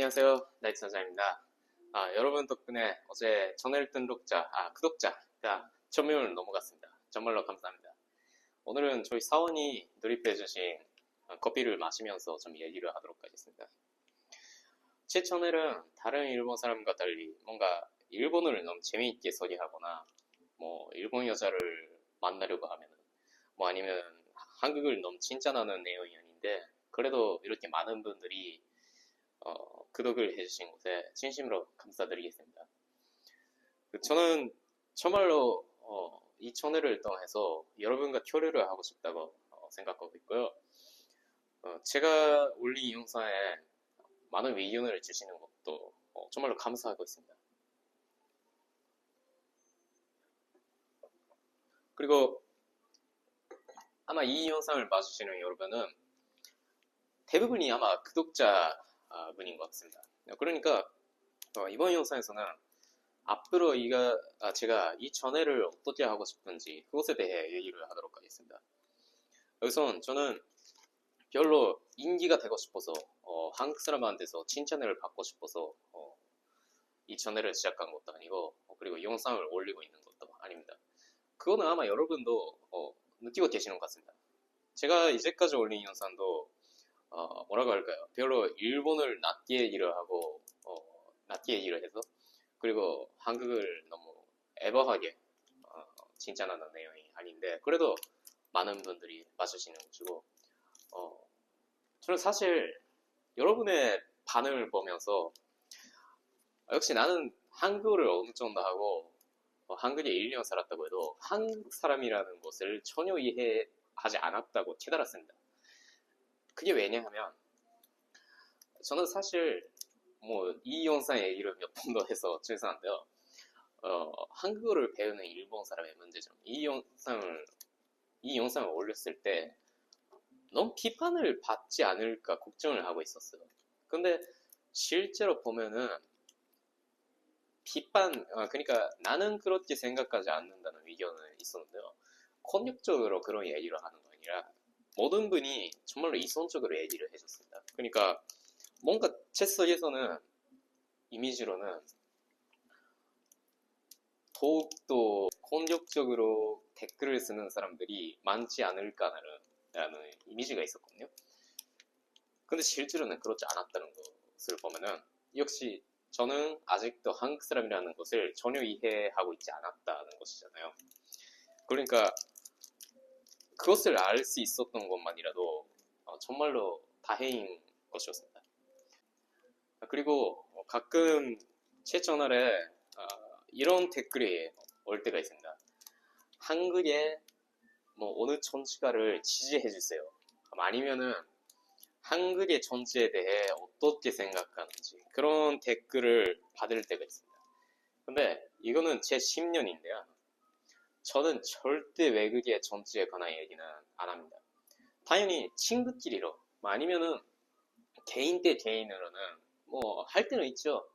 안녕하세요. 나이트 사장입니다. 여러분 덕분에 어제 전일 구독자가 1000명을 넘어갔습니다. 정말로 감사합니다. 오늘은 저희 사원이 누립해주신 커피를 마시면서 좀 얘기를 하도록 하겠습니다. 제 채널은 다른 일본 사람과 달리 뭔가 일본어를 너무 재미있게 소개하거나 일본 여자를 만나려고 하면 아니면 한국을 너무 칭찬하는 내용이 아닌데, 그래도 이렇게 많은 분들이 구독을 해주신 것에 진심으로 감사드리겠습니다. 저는 정말로 이 채널을 통해서 여러분과 교류를 하고 싶다고 생각하고 있고요. 제가 올린 영상에 많은 의견을 주시는 것도 정말로 감사하고 있습니다. 그리고 아마 이 영상을 봐주시는 여러분은 대부분이 아마 구독자 분인 것 같습니다. 그러니까 이번 영상에서는 앞으로 제가 이 채널을 어떻게 하고 싶은지 그것에 대해 얘기를 하도록 하겠습니다. 우선 저는 별로 인기가 되고 싶어서 한국 사람한테서 칭찬을 받고 싶어서 이 채널을 시작한 것도 아니고, 그리고 영상을 올리고 있는 것도 아닙니다. 그거는 아마 여러분도 느끼고 계시는 것 같습니다. 제가 이제까지 올린 영상도 뭐라고 할까요? 별로 일본을 낮게 얘기를 하고 낮게 얘기를 해서, 그리고 한국을 너무 애버하게 칭찬하는 내용이 아닌데, 그래도 많은 분들이 봐주시는 것이고, 저는 사실 여러분의 반응을 보면서 역시 나는 한국어를 어느 정도 하고 한국에 1년 살았다고 해도 한국 사람이라는 것을 전혀 이해하지 않았다고 깨달았습니다. 그게 왜냐하면 저는 사실 이 영상 얘기를 몇 번 더 해서 죄송한데요. 한국어를 배우는 일본 사람의 문제점. 이 영상을 올렸을 때 너무 비판을 받지 않을까 걱정을 하고 있었어요. 근데 실제로 보면은 그러니까 나는 그렇게 생각하지 않는다는 의견은 있었는데요. 권력적으로 그런 얘기를 하는 거 아니라 모든 분이 정말로 이성적으로 얘기를 해줬습니다. 그러니까 뭔가 제 속에서는 이미지로는 더욱더 공격적으로 댓글을 쓰는 사람들이 많지 않을까라는 이미지가 있었거든요. 근데 실제로는 그렇지 않았다는 것을 보면은 역시 저는 아직도 한국 사람이라는 것을 전혀 이해하고 있지 않았다는 것이잖아요. 그러니까 그것을 알 수 있었던 것만이라도 정말로 다행인 것이었습니다. 그리고 가끔 제 채널에 이런 댓글이 올 때가 있습니다. 한국의 어느 정치가를 지지해주세요. 아니면은 한국의 정치에 대해 어떻게 생각하는지 그런 댓글을 받을 때가 있습니다. 근데 이거는 제 10년인데요. 저는 절대 외국의 정치에 관한 얘기는 안 합니다. 당연히 친구끼리로 아니면은 개인 대 개인으로는 할 때는 있죠.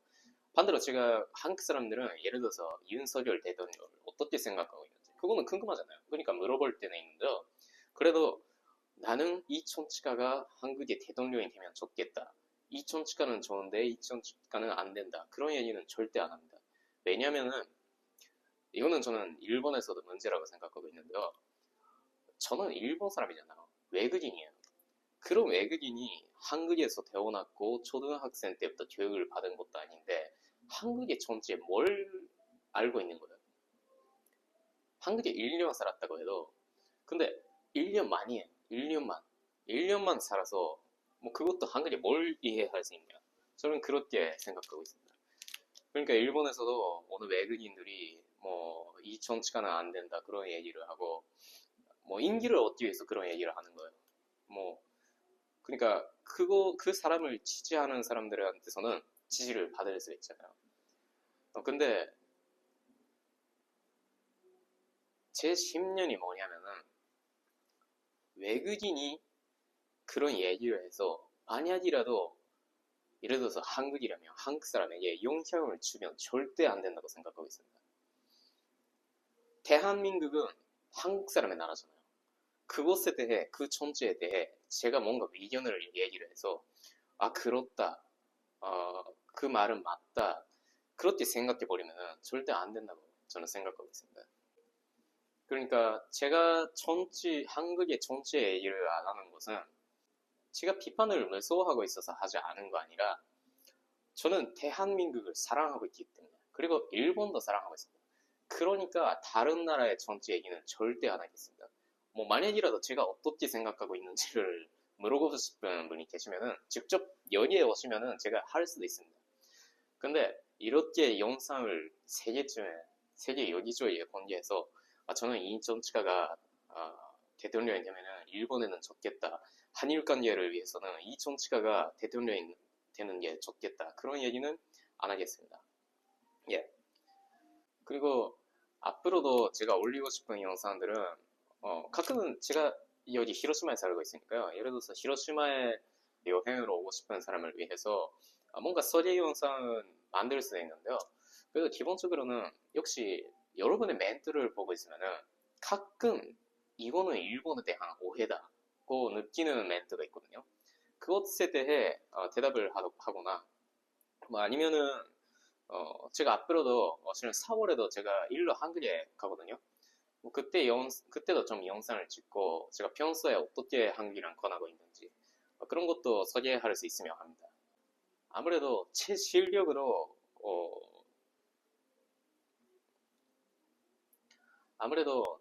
반대로 제가 한국 사람들은 예를 들어서 윤석열 대통령을 어떻게 생각하고 있는지 그거는 궁금하잖아요. 그러니까 물어볼 때는 있는데요. 그래도 나는 이 정치가가 한국의 대통령이 되면 좋겠다. 이 정치가는 좋은데 이 정치가는 안 된다. 그런 얘기는 절대 안 합니다. 왜냐면은 이거는 저는 일본에서도 문제라고 생각하고 있는데요. 저는 일본 사람이잖아요. 외국인이에요. 그런 외국인이 한국에서 태어났고 초등학생 때부터 교육을 받은 것도 아닌데 한국의 정치에 뭘 알고 있는 거예요? 한국에 1년 살았다고 해도 근데 1년만이에요. 1년만 살아서 그것도 한국에 뭘 이해할 수 있냐? 저는 그렇게 생각하고 있습니다. 그러니까 일본에서도 어느 외국인들이 이 정치가는 안 된다 그런 얘기를 하고 인기를 얻기 위해서 그런 얘기를 하는 거예요. 그러니까 그 사람을 지지하는 사람들한테서는 지지를 받을 수 있잖아요. 근데 제 10년이 뭐냐면은 외국인이 그런 얘기를 해서 만약이라도 예를 들어서 한국이라면 한국 사람에게 영향을 주면 절대 안 된다고 생각하고 있습니다. 대한민국은 한국 사람의 나라잖아요. 그것에 대해 그 존재에 대해 제가 뭔가 의견을 얘기를 해서 그렇다 그 말은 맞다. 그렇게 생각해버리면 절대 안 된다고 저는 생각하고 있습니다. 그러니까 제가 한국의 정치 얘기를 안 하는 것은 제가 비판을 무서워하고 있어서 하지 않은 거 아니라 저는 대한민국을 사랑하고 있기 때문에 그리고 일본도 사랑하고 있습니다. 그러니까 다른 나라의 정치 얘기는 절대 안 하겠습니다. 뭐 만약이라도 제가 어떻게 생각하고 있는지를 물어보고 싶은 분이 계시면은 직접 여기에 오시면은 제가 할 수도 있습니다. 근데 이렇게 영상을 세계 여기저기에 공개해서 저는 이 정치가가 대통령이 되면은 일본에는 좋겠다. 한일 관계를 위해서는 이 정치가가 대통령이 되는 게 좋겠다. 그런 얘기는 안 하겠습니다. 예. 그리고 앞으로도 제가 올리고 싶은 영상들은 가끔은 제가 여기 히로시마에 살고 있으니까요. 예를 들어서 히로시마에 여행을 오고 싶은 사람을 위해서 뭔가 소개 영상은 만들 수 있는데요. 그래도 기본적으로는 역시 여러분의 멘트를 보고 있으면은 가끔 이거는 일본에 대한 오해다고 느끼는 멘트가 있거든요. 그것에 대해 대답을 하거나 뭐 아니면은 제가 앞으로도 실은 4월에도 제가 일로 한국에 가거든요. 뭐 그때도 좀 영상을 찍고 제가 평소에 어떻게 한국이랑 권하고 있는지 그런 것도 소개할 수 있으면 합니다. 아무래도 제 실력으로 아무래도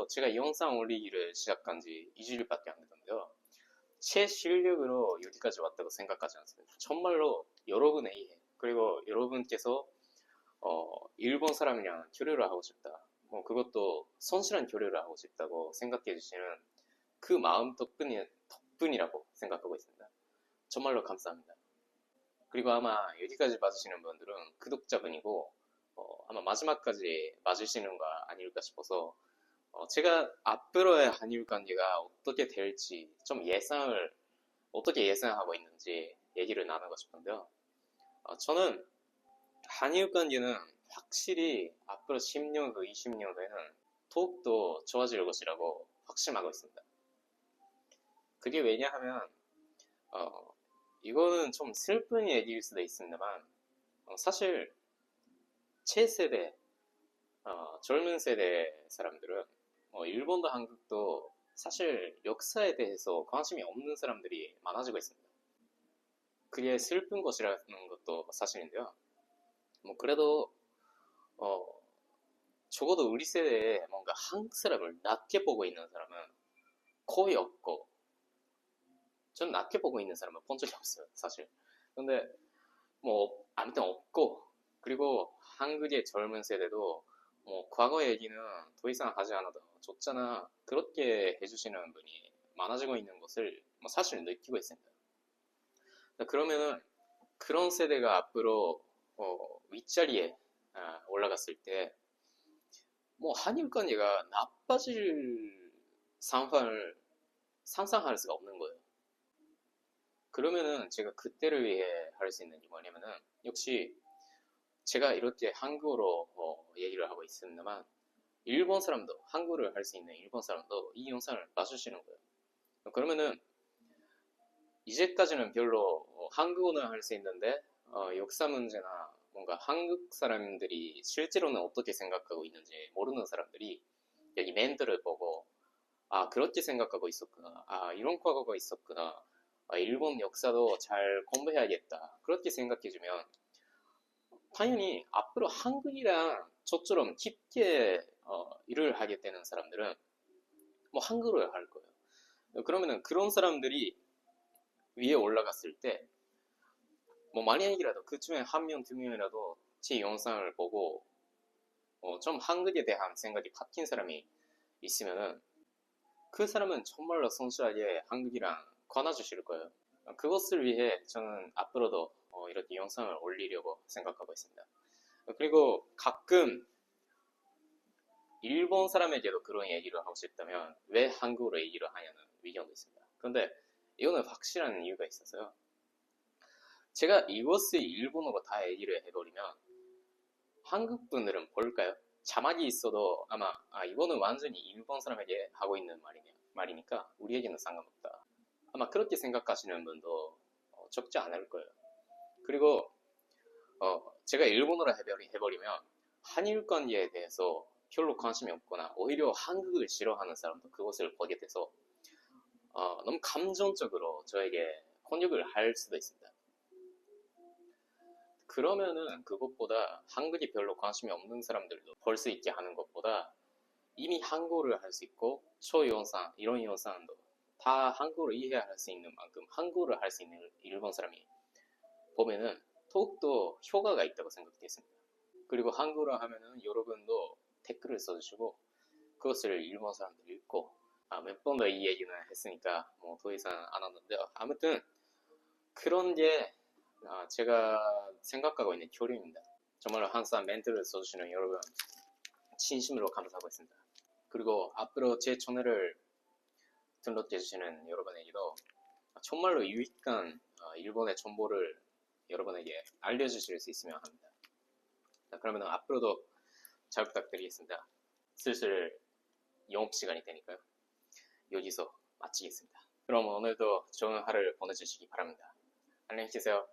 제가 영상 올리기를 시작한 지 2주일밖에 안 됐는데요. 제 실력으로 여기까지 왔다고 생각하지 않습니다. 정말로 여러분의 이해 그리고 여러분께서 일본 사람이랑 교류를 하고 싶다. 그것도 성실한 교류를 하고 싶다고 생각해 주시는 그 마음 덕분이라고 생각하고 있습니다. 정말로 감사합니다. 그리고 아마 여기까지 봐주시는 분들은 구독자분이고 아마 마지막까지 봐주시는 거 아닐까 싶어서 제가 앞으로의 한일 관계가 어떻게 될지 좀 어떻게 예상하고 있는지 얘기를 나누고 싶은데요. 저는 한일 관계는 확실히 앞으로 10년 후, 20년 후에는 더욱더 좋아질 것이라고 확신하고 있습니다. 그게 왜냐하면 이거는 좀 슬픈 얘기일 수도 있습니다만 사실 제 세대, 젊은 세대 사람들은 일본도 한국도 사실 역사에 대해서 관심이 없는 사람들이 많아지고 있습니다. 그게 슬픈 것이라는 것도 사실인데요. 뭐 그래도 적어도 우리 세대에 뭔가 한국 사람을 낮게 보고 있는 사람은 거의 없고 전 낮게 보고 있는 사람은 본 적이 없어요, 사실. 근데 뭐 아무튼 없고 그리고 한국의 젊은 세대도 뭐 과거 얘기는 더 이상 하지 않아도 좋잖아 그렇게 해주시는 분이 많아지고 있는 것을 뭐 사실 느끼고 있습니다. 그러면은 그런 세대가 앞으로 윗자리에 올라갔을 때 뭐 한일 관계가 나빠질 상황을 상상할 수가 없는 거예요. 그러면은 제가 그때를 위해 할 수 있는 게 뭐냐면은 역시 제가 이렇게 한국어로 얘기를 하고 있습니다만 일본 사람도 한국어를 할 수 있는 일본 사람도 이 영상을 봐주시는 거예요. 그러면은 이제까지는 별로 한국어는 할 수 있는데 역사 문제나 뭔가 한국 사람들이 실제로는 어떻게 생각하고 있는지 모르는 사람들이 여기 멘트를 보고 그렇게 생각하고 있었구나, 이런 과거가 있었구나, 일본 역사도 잘 공부해야겠다 그렇게 생각해주면 당연히 앞으로 한국이랑 저처럼 깊게 일을 하게 되는 사람들은 뭐 한국어를 할 거예요. 그러면은 그런 사람들이 위에 올라갔을 때 뭐 만약이라도 그 중에 한 명, 두 명이라도 제 영상을 보고 좀 한국에 대한 생각이 바뀐 사람이 있으면은 그 사람은 정말로 성실하게 한국이랑 권해주실 거예요. 그것을 위해 저는 앞으로도 이렇게 영상을 올리려고 생각하고 있습니다. 그리고 가끔 일본 사람에게도 그런 얘기를 하고 싶다면 왜 한국어로 얘기를 하냐는 의견도 있습니다. 그런데 이거는 확실한 이유가 있어서요. 제가 이것을 일본어로 다 얘기를 해버리면 한국 분들은 볼까요? 자막이 있어도 아마 이거는 완전히 일본 사람에게 하고 있는 말이니까 우리에게는 상관없다. 아마 그렇게 생각하시는 분도 적지 않을 거예요. 그리고 제가 일본어로 해버리면 한일 관계에 대해서 별로 관심이 없거나 오히려 한국을 싫어하는 사람도 그것을 보게 돼서 너무 감정적으로 저에게 권역을 할 수도 있습니다. 그러면은 그것보다 한국이 별로 관심이 없는 사람들도 볼 수 있게 하는 것보다 이미 한국어를 할 수 있고 초연상 이런 연상도 다 한국어를 이해할 수 있는 만큼 한국어를 할 수 있는 일본 사람이 보면은 더욱더 효과가 있다고 생각했습니다. 그리고 한국어를 하면은 여러분도 댓글을 써주시고 그것을 일본 사람들이 읽고 몇 번 더 이 얘기는 했으니까 뭐 더 이상 안 하는데요. 아무튼 그런 게 제가 생각하고 있는 교류입니다. 정말로 항상 멘트를 써주시는 여러분 진심으로 감사하고 있습니다. 그리고 앞으로 제 채널을 등록해주시는 여러분에게도 정말로 유익한 일본의 정보를 여러분에게 알려주실 수 있으면 합니다. 그러면 앞으로도 잘 부탁드리겠습니다. 슬슬 영업시간이 되니까요. 여기서 마치겠습니다. 그럼 오늘도 좋은 하루를 보내주시기 바랍니다. 안녕히 계세요.